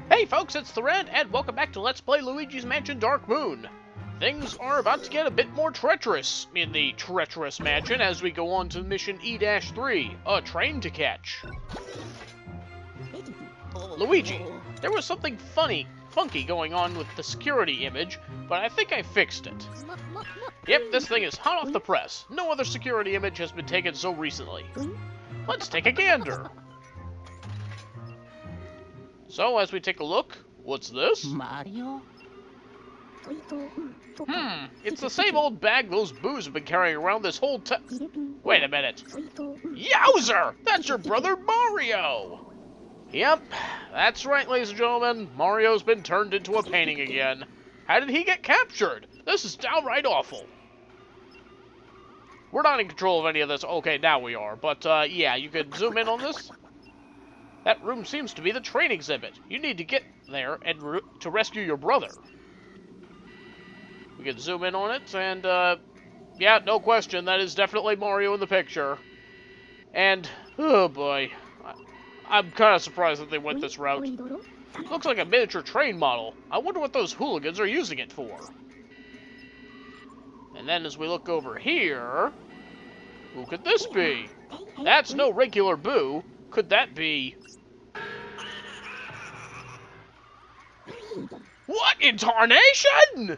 Hey folks, it's the Red, and welcome back to Let's Play Luigi's Mansion Dark Moon. Things are about to get a bit more treacherous in the Treacherous Mansion as we go on to mission E-3, a train to catch. Luigi, there was something funky going on with the security image, but I think I fixed it. Yep, this thing is hot off the press. No other security image has been taken so recently. Let's take a gander. So, as we take a look, what's this? Mario? It's the same old bag those boos have been carrying around this whole time. Wait a minute. Yowzer! That's your brother Mario! Yep, that's right, ladies and gentlemen. Mario's been turned into a painting again. How did he get captured? This is downright awful. We're not in control of any of this. Okay, now we are. But, yeah, you can zoom in on this. That room seems to be the train exhibit. You need to get there and to rescue your brother. We can zoom in on it, and, yeah, no question, that is definitely Mario in the picture. And, oh boy, I'm kind of surprised that they went this route. Looks like a miniature train model. I wonder what those hooligans are using it for. And then as we look over here, who could this be? That's no regular boo. Could that be... What in tarnation?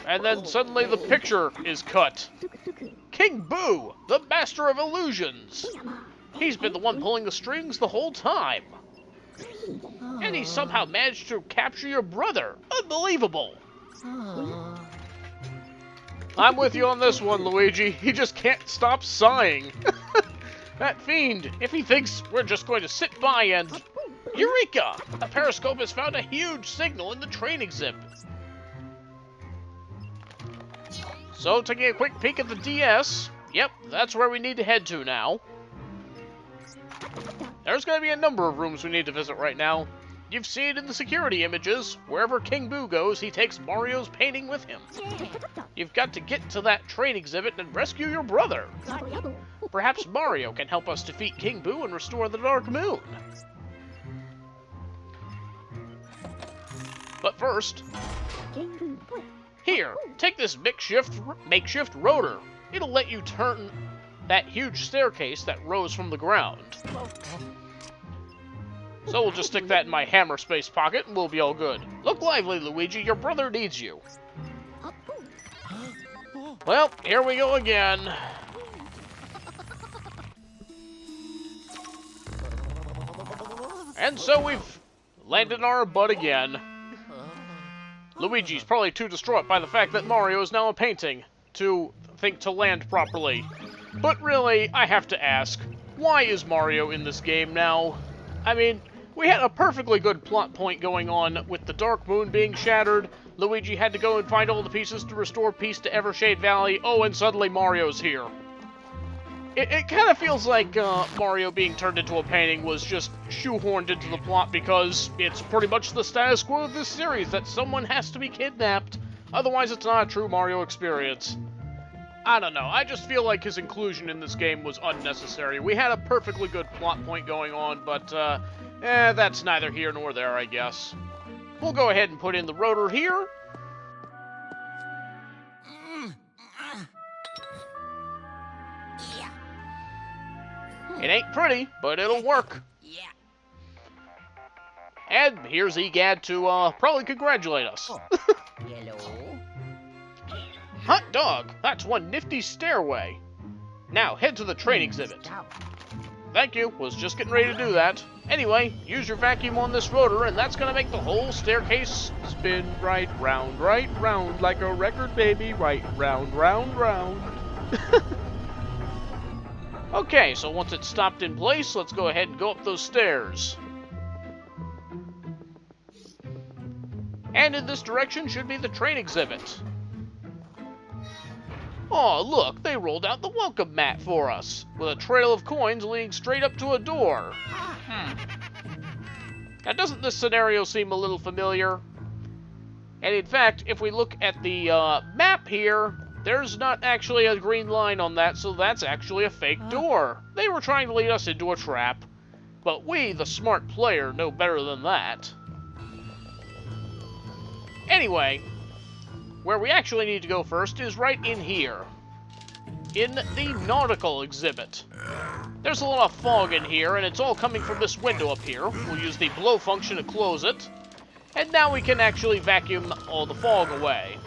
And then suddenly the picture is cut. King Boo, the master of illusions. He's been the one pulling the strings the whole time. And he somehow managed to capture your brother. Unbelievable. I'm with you on this one, Luigi. He just can't stop sighing. That fiend, if he thinks we're just going to sit by and... Eureka! A periscope has found a huge signal in the train exhibit. So, taking a quick peek at the DS, yep, that's where we need to head to now. There's going to be a number of rooms we need to visit right now. You've seen it in the security images. Wherever King Boo goes, he takes Mario's painting with him. You've got to get to that train exhibit and rescue your brother. Perhaps Mario can help us defeat King Boo and restore the Dark Moon. But first, here, take this makeshift rotor. It'll let you turn that huge staircase that rose from the ground. So we'll just stick that in my hammer space pocket and we'll be all good. Look lively, Luigi, your brother needs you. Well, here we go again. And so we've landed on our butt again. Luigi's probably too distraught by the fact that Mario is now a painting to think to land properly. But really, I have to ask, why is Mario in this game now? I mean, we had a perfectly good plot point going on with the Dark Moon being shattered. Luigi had to go and find all the pieces to restore peace to Evershade Valley. Oh, and suddenly Mario's here. It kind of feels like Mario being turned into a painting was just shoehorned into the plot because it's pretty much the status quo of this series that someone has to be kidnapped. Otherwise, it's not a true Mario experience. I don't know. I just feel like his inclusion in this game was unnecessary. We had a perfectly good plot point going on, but that's neither here nor there, I guess. We'll go ahead and put in the rotor here. It ain't pretty, but it'll work. Yeah. And here's Egad to probably congratulate us. Hello? Hot dog! That's one nifty stairway. Now, head to the train exhibit. Thank you, was just getting ready to do that. Anyway, use your vacuum on this rotor, and that's gonna make the whole staircase spin right round, like a record, baby, right round, round. Okay, so once it's stopped in place, let's go ahead and go up those stairs. And in this direction should be the train exhibit. Oh, look, they rolled out the welcome mat for us, with a trail of coins leading straight up to a door. Now, doesn't this scenario seem a little familiar? And in fact, if we look at the map here, there's not actually a green line on that, so that's actually a fake door. They were trying to lead us into a trap. but we, the smart player, know better than that. Anyway, where we actually need to go first is right in here, in the nautical exhibit. There's a lot of fog in here, and it's all coming from this window up here. We'll use the blow function to close it, and now we can actually vacuum all the fog away.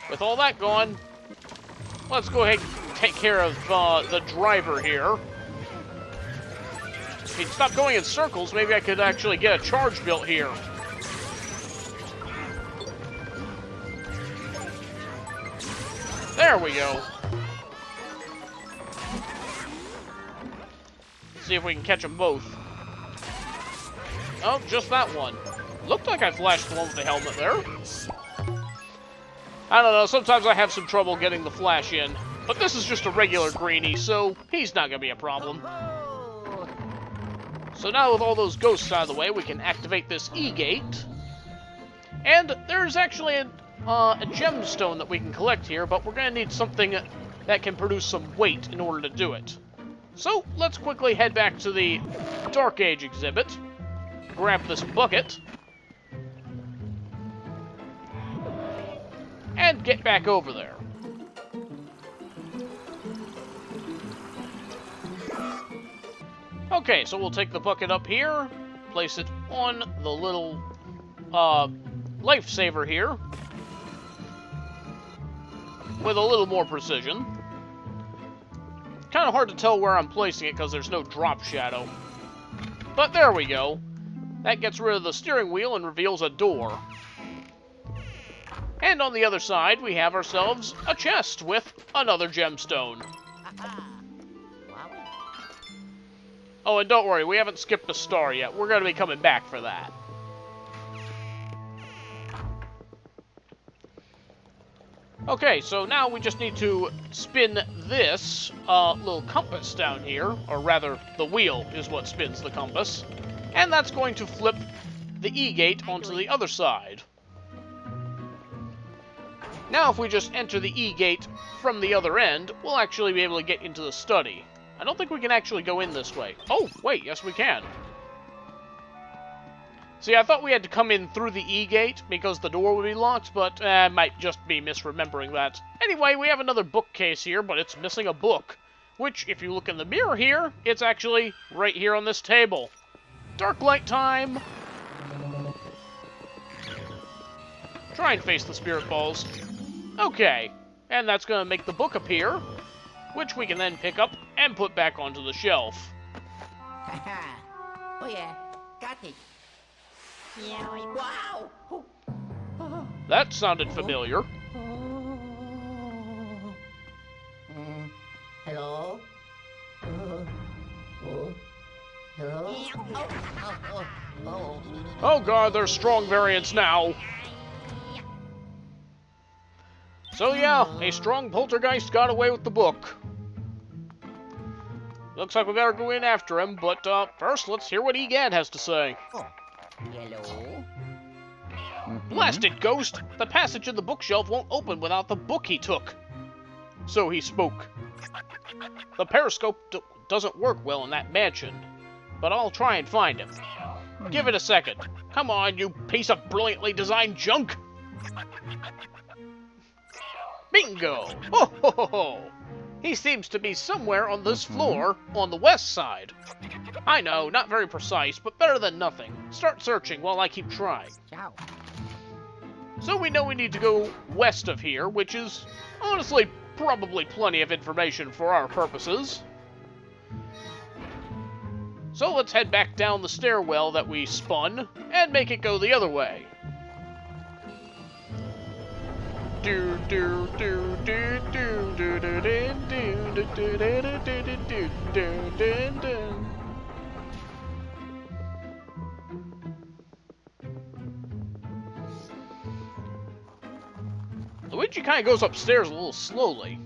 With all that gone, let's go ahead and take care of the driver here. If he'd stop going in circles, maybe I could actually get a charge built here. There we go. See if we can catch them both. Oh, just that one. Looked like I flashed the one with the helmet there. I don't know, sometimes I have some trouble getting the flash in. But this is just a regular greenie, so he's not going to be a problem. So now with all those ghosts out of the way, we can activate this E-gate. And there's actually a gemstone that we can collect here, but we're going to need something that can produce some weight in order to do it. So let's quickly head back to the Dark Age exhibit, grab this bucket, and get back over there. Okay, so we'll take the bucket up here, place it on the little lifesaver here, with a little more precision. Kind of hard to tell where I'm placing it because there's no drop shadow. But there we go. That gets rid of the steering wheel and reveals a door. And on the other side, we have ourselves a chest with another gemstone. Oh, and don't worry, we haven't skipped a star yet. We're going to be coming back for that. Okay, so now we just need to spin this little compass down here, or rather, the wheel is what spins the compass, and that's going to flip the E-gate onto the other side. Now, if we just enter the E-gate from the other end, we'll actually be able to get into the study. I don't think we can actually go in this way. Oh, wait, yes we can. See, I thought we had to come in through the E-gate because the door would be locked, but I might just be misremembering that. Anyway, we have another bookcase here, but it's missing a book. Which, if you look in the mirror here, it's actually right here on this table. Dark light time! Try and face the spirit balls. Okay, and that's going to make the book appear, which we can then pick up and put back onto the shelf. Oh yeah, got it. Wow! That sounded familiar. Hello? Hello? Oh god, there's strong variants now. So yeah, a strong poltergeist got away with the book. Looks like we better go in after him, but first let's hear what Egad has to say. Hello? Blasted ghost! The passage in the bookshelf won't open without the book he took. So he spoke. The periscope doesn't work well in that mansion, but I'll try and find him. Give it a second. Come on, you piece of brilliantly designed junk! Bingo! Ho ho ho ho! He seems to be somewhere on this floor, on the west side. I know, not very precise, but better than nothing. Start searching while I keep trying. Ciao. So we know we need to go west of here, which is, honestly, probably plenty of information for our purposes. So let's head back down the stairwell that we spun, and make it go the other way. Do do do do do do do do do do do do do do. Luigi kind of goes upstairs a little slowly.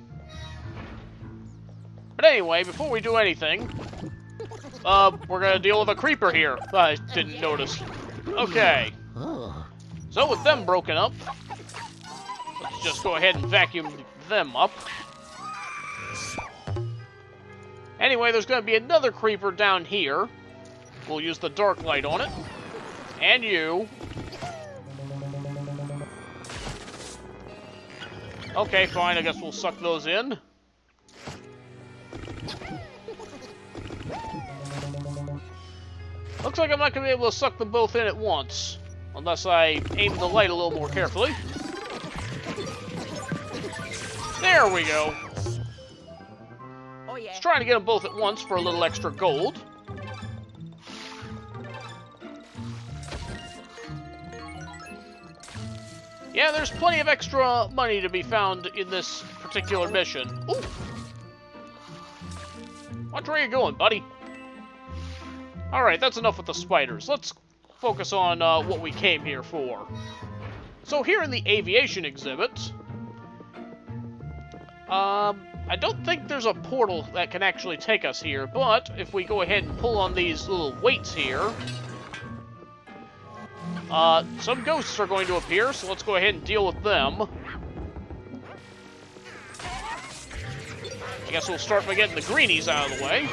But anyway, before we do anything, we're gonna deal with a creeper here. I didn't notice. Okay. So with them broken up, let's just go ahead and vacuum them up. Anyway, there's going to be another creeper down here. We'll use the dark light on it. And you. Okay, fine. I guess we'll suck those in. Looks like I'm not going to be able to suck them both in at once. Unless I aim the light a little more carefully. There we go. Oh yeah. Just trying to get them both at once for a little extra gold. Yeah, there's plenty of extra money to be found in this particular mission. Ooh! Watch where you're going, buddy. Alright, that's enough with the spiders. Let's focus on what we came here for. So here in the aviation exhibit, I don't think there's a portal that can actually take us here, but if we go ahead and pull on these little weights here, some ghosts are going to appear, so let's go ahead and deal with them. I guess we'll start by getting the greenies out of the way.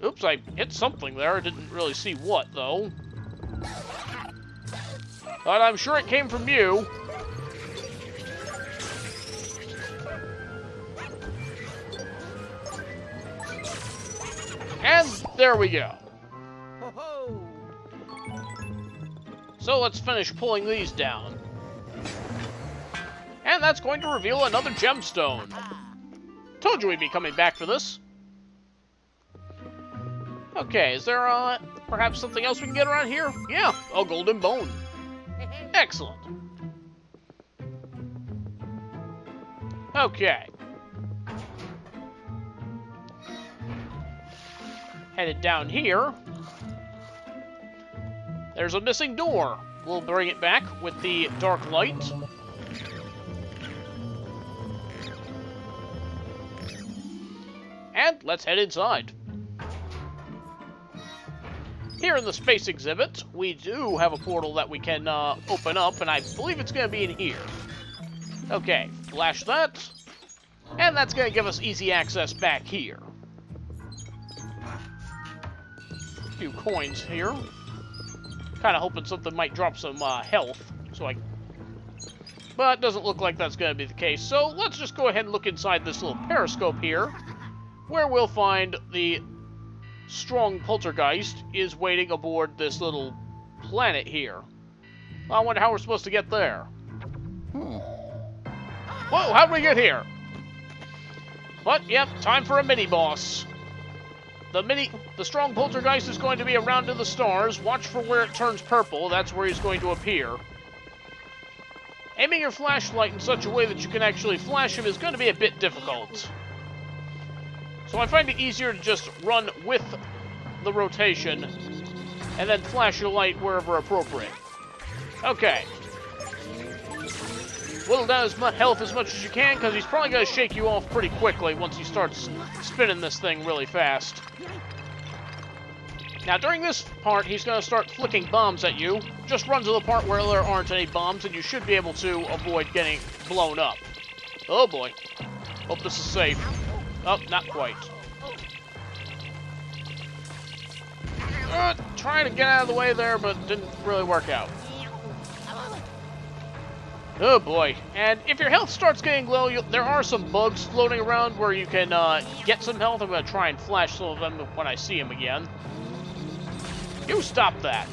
Oops, I hit something there. I didn't really see what, though. But I'm sure it came from you. And there we go. So let's finish pulling these down. And that's going to reveal another gemstone. Told you we'd be coming back for this. Okay, is there perhaps something else we can get around here? Yeah, a golden bone. Excellent. Okay. Headed down here. There's a missing door. We'll bring it back with the dark light. And let's head inside. Here in the space exhibit, we do have a portal that we can open up, and I believe it's going to be in here. Okay, flash that. And that's going to give us easy access back here. A few coins here. Kind of hoping something might drop some health, but it doesn't look like that's going to be the case. So let's just go ahead and look inside this little periscope here, where we'll find the strong poltergeist is waiting aboard this little planet here. I wonder how we're supposed to get there. Whoa, how'd we get here? But, yep, time for a mini-boss. The strong poltergeist is going to be around in the stars. Watch for where it turns purple. That's where he's going to appear. Aiming your flashlight in such a way that you can actually flash him is going to be a bit difficult. So I find it easier to just run with the rotation and then flash your light wherever appropriate. Okay. Whittle down his health as much as you can, because he's probably going to shake you off pretty quickly once he starts spinning this thing really fast. Now, during this part, he's going to start flicking bombs at you. Just run to the part where there aren't any bombs, and you should be able to avoid getting blown up. Oh, boy. Hope this is safe. Oh, not quite. Trying to get out of the way there, but didn't really work out. Oh boy. And if your health starts getting low, there are some bugs floating around where you can get some health. I'm going to try and flash some of them when I see them again. You stop that.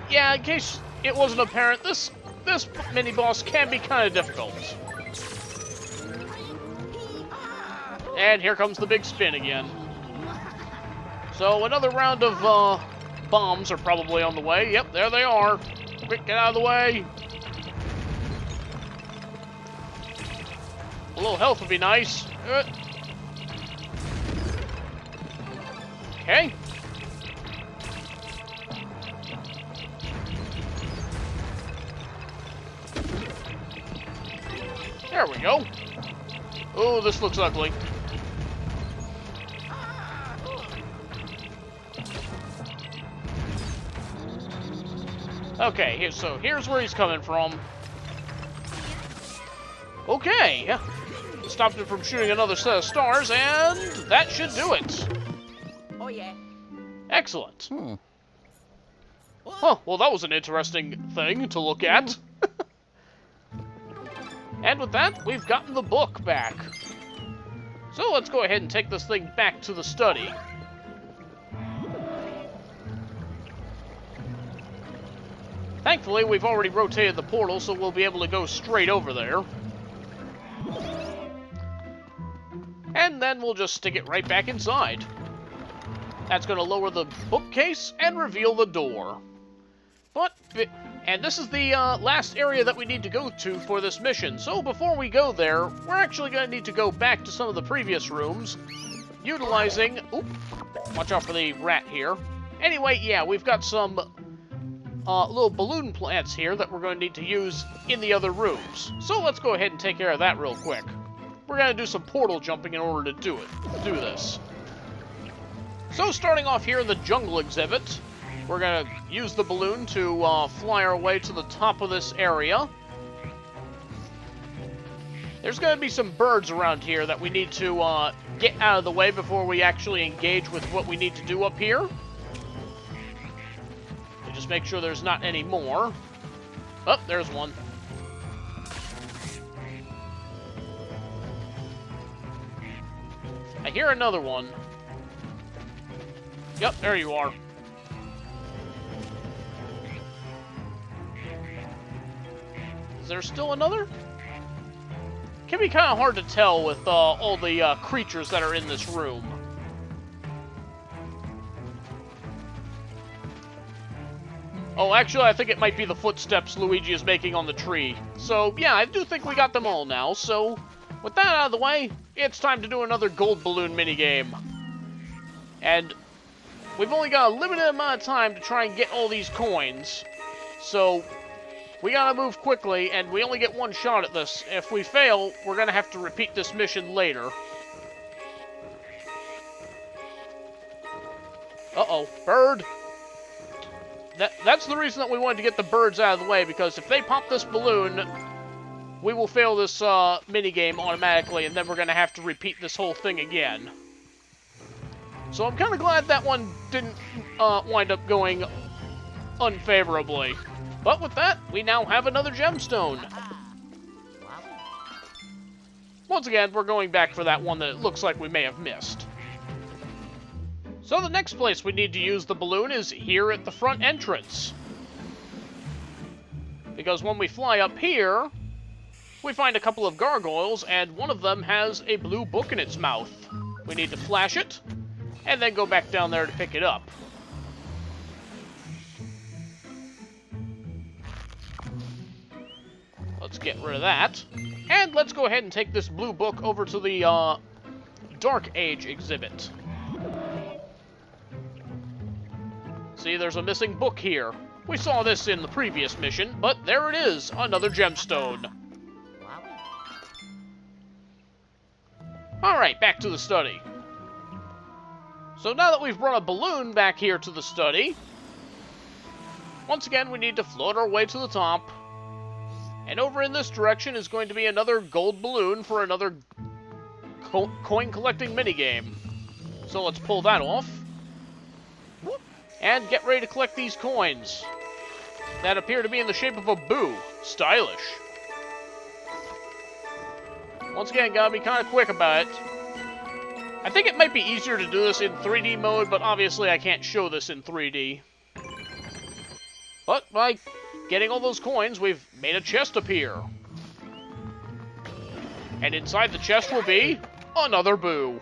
Yeah, in case it wasn't apparent, this mini-boss can be kind of difficult. And here comes the big spin again. So another round of bombs are probably on the way. Yep, there they are. Quick, get out of the way. A little health would be nice. Okay. There we go. Oh, this looks ugly. Okay, so here's where he's coming from. Okay. Stopped him from shooting another set of stars, and that should do it. Oh yeah. Excellent. Huh, well that was an interesting thing to look at. And with that, we've gotten the book back. So let's go ahead and take this thing back to the study. Thankfully, we've already rotated the portal, so we'll be able to go straight over there. And then we'll just stick it right back inside. That's going to lower the bookcase and reveal the door. And this is the last area that we need to go to for this mission. So before we go there, we're actually going to need to go back to some of the previous rooms, utilizing... Oop, watch out for the rat here. Anyway, yeah, we've got some little balloon plants here that we're going to need to use in the other rooms. So let's go ahead and take care of that real quick. We're going to do some portal jumping in order to do this. So starting off here in the jungle exhibit, we're going to use the balloon to fly our way to the top of this area. There's going to be some birds around here that we need to get out of the way before we actually engage with what we need to do up here. So just make sure there's not any more. Oh, there's one. I hear another one. Yep, there you are. Is there still another? Can be kind of hard to tell with all the creatures that are in this room. Oh, actually, I think it might be the footsteps Luigi is making on the tree. So, yeah, I do think we got them all now. So, with that out of the way, it's time to do another gold balloon minigame. And we've only got a limited amount of time to try and get all these coins. So, we gotta move quickly, and we only get one shot at this. If we fail, we're gonna have to repeat this mission later. Uh-oh, bird! That's the reason that we wanted to get the birds out of the way, because if they pop this balloon, we will fail this minigame automatically, and then we're gonna have to repeat this whole thing again. So I'm kind of glad that one didn't wind up going unfavorably. But with that, we now have another gemstone. Once again, we're going back for that one that it looks like we may have missed. So the next place we need to use the balloon is here at the front entrance. Because when we fly up here, we find a couple of gargoyles, and one of them has a blue book in its mouth. We need to flash it, and then go back down there to pick it up. Let's get rid of that. And let's go ahead and take this blue book over to the Dark Age exhibit. See, there's a missing book here. We saw this in the previous mission, but there it is, another gemstone. Alright, back to the study. So now that we've brought a balloon back here to the study, once again we need to float our way to the top. And over in this direction is going to be another gold balloon for another coin collecting minigame. So let's pull that off. And get ready to collect these coins that appear to be in the shape of a boo. Stylish. Once again, gotta be kind of quick about it. I think it might be easier to do this in 3D mode, but obviously I can't show this in 3D. But by getting all those coins, we've made a chest appear. And inside the chest will be another boo.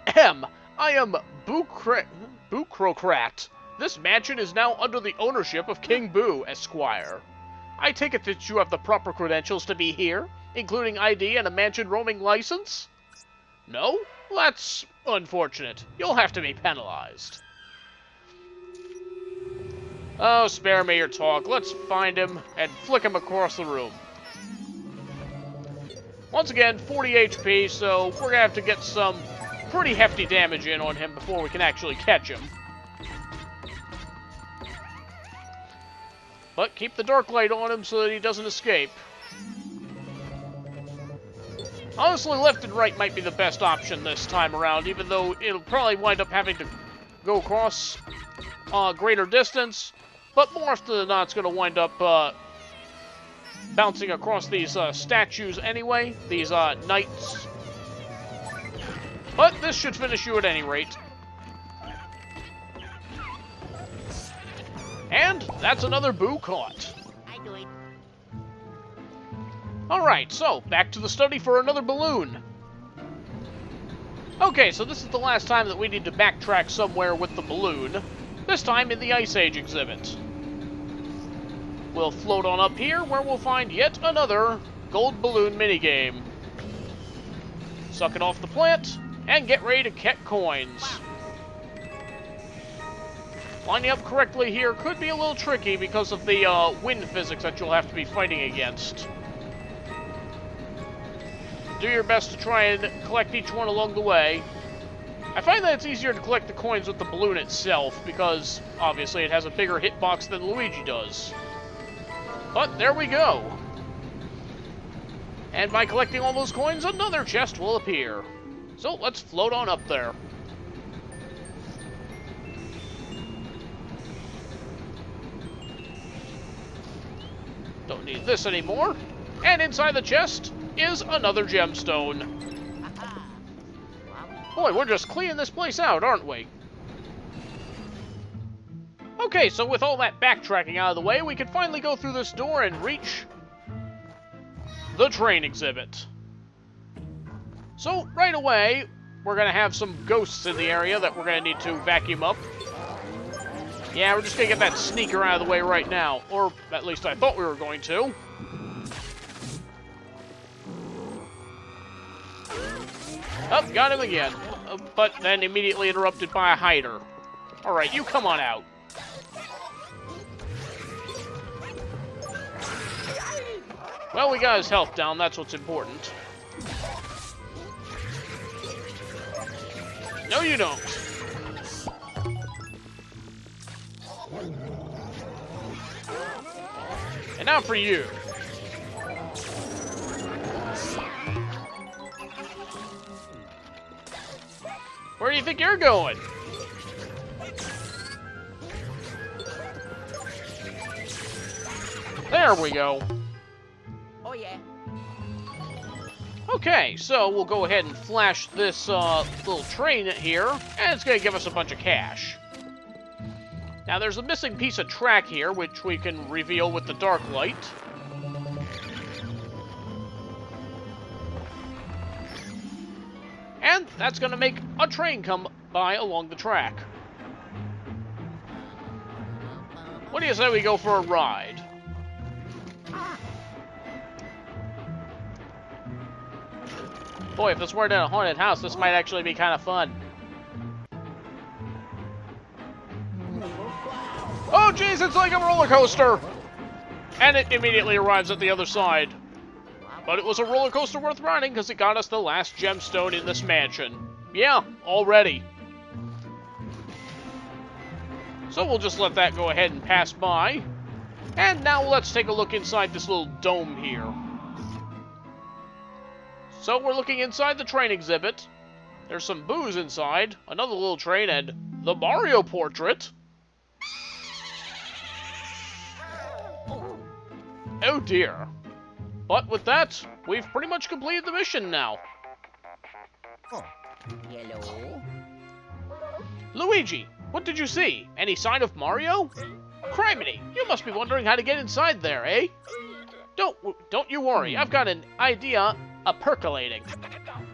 I am Boocrocrat. This mansion is now under the ownership of King Boo, Esquire. I take it that you have the proper credentials to be here, including ID and a mansion roaming license? No? That's unfortunate. You'll have to be penalized. Oh, spare me your talk. Let's find him and flick him across the room. Once again, 40 HP, so we're gonna have to get some pretty hefty damage in on him before we can actually catch him. But keep the dark light on him so that he doesn't escape. Honestly, left and right might be the best option this time around, even though it'll probably wind up having to go across a greater distance. But more often than not, it's going to wind up bouncing across these statues anyway, these knights. But this should finish you at any rate. And that's another boo caught. I do it. Alright, so back to the study for another balloon. Okay, so this is the last time that we need to backtrack somewhere with the balloon. This time in the Ice Age exhibit. We'll float on up here where we'll find yet another gold balloon minigame. Suck it off the plant and get ready to get coins. Lining up correctly here could be a little tricky because of the wind physics that you'll have to be fighting against. Do your best to try and collect each one along the way. I find that it's easier to collect the coins with the balloon itself because, obviously, it has a bigger hitbox than Luigi does. But there we go. And by collecting all those coins, another chest will appear. So let's float on up there. Don't need this anymore. And inside the chest is another gemstone. Boy, we're just cleaning this place out, aren't we? Okay, so with all that backtracking out of the way, we can finally go through this door and reach the train exhibit. So, right away, we're going to have some ghosts in the area that we're going to need to vacuum up. Yeah, we're just going to get that sneaker out of the way right now. Or, at least I thought we were going to. Oh, got him again. But then immediately interrupted by a hider. Alright, you come on out. Well, we got his health down, that's what's important. No, you don't. And now for you. Where do you think you're going? There we go. Oh yeah. Okay, so we'll go ahead and flash this little train here, and it's going to give us a bunch of cash. Now, there's a missing piece of track here, which we can reveal with the dark light. And that's going to make a train come by along the track. What do you say we go for a ride? Boy, if this weren't in a haunted house, this might actually be kind of fun. Oh, jeez, it's like a roller coaster! And it immediately arrives at the other side. But it was a roller coaster worth riding because it got us the last gemstone in this mansion. Yeah, already. So we'll just let that go ahead and pass by. And now let's take a look inside this little dome here. So we're looking inside the train exhibit. There's some booze inside, another little train, and the Mario portrait. Oh dear. But with that, we've pretty much completed the mission now. Hello. Luigi, what did you see? Any sign of Mario? Criminy, you must be wondering how to get inside there, eh? Don't you worry, I've got an idea percolating.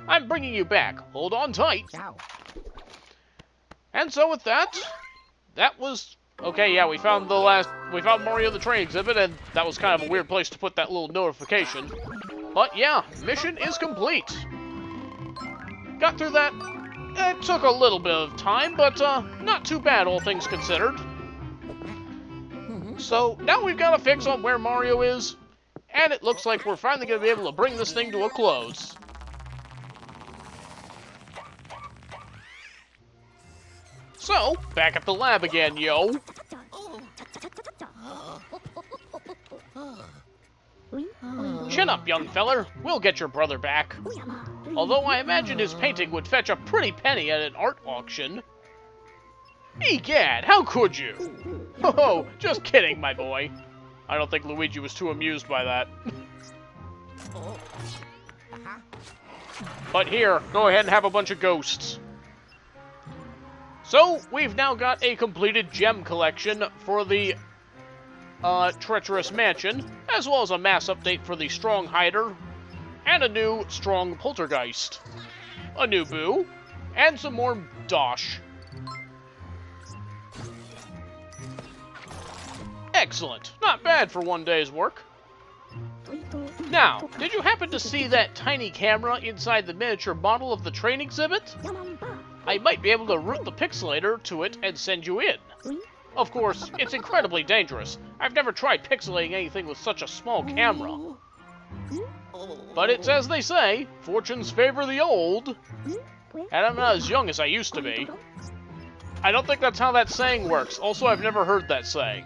I'm bringing you back. Hold on tight. Ciao. And so with that, that was... Okay, yeah, we found Mario the Train exhibit, and that was kind of a weird place to put that little notification. But yeah, mission is complete. Got through that. It took a little bit of time, but not too bad, all things considered. So now we've got a fix on where Mario is, and it looks like we're finally going to be able to bring this thing to a close. So, back at the lab again, yo. Chin up, young feller. We'll get your brother back. Although I imagine his painting would fetch a pretty penny at an art auction. Egad, how could you? Oh, just kidding, my boy. I don't think Luigi was too amused by that. But here, go ahead and have a bunch of ghosts. So, we've now got a completed gem collection for the Treacherous Mansion, as well as a mass update for the Strong Hider, and a new Strong Poltergeist, a new Boo, and some more Dosh. Excellent. Not bad for one day's work. Now, did you happen to see that tiny camera inside the miniature model of the train exhibit? I might be able to route the pixelator to it and send you in. Of course, it's incredibly dangerous. I've never tried pixelating anything with such a small camera. But it's as they say, fortunes favor the old. And I'm not as young as I used to be. I don't think that's how that saying works. Also, I've never heard that saying.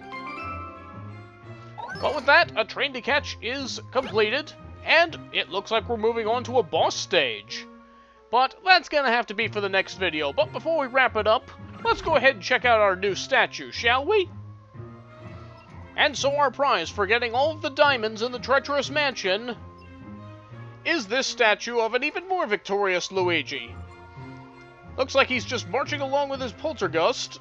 But with that, A Train to Catch is completed, and it looks like we're moving on to a boss stage. But that's gonna have to be for the next video. But before we wrap it up, let's go ahead and check out our new statue, shall we? And so our prize for getting all of the diamonds in the Treacherous Mansion is this statue of an even more victorious Luigi. Looks like he's just marching along with his poltergust,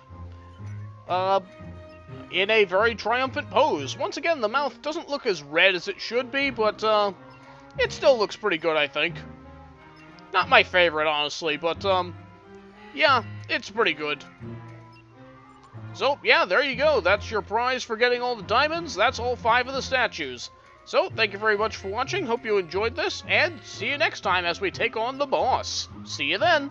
in a very triumphant pose. Once again, the mouth doesn't look as red as it should be, but it still looks pretty good, I think. Not my favorite, honestly, but yeah, it's pretty good. So, yeah, there you go. That's your prize for getting all the diamonds. That's all 5 of the statues. So, thank you very much for watching. Hope you enjoyed this, and see you next time as we take on the boss. See you then.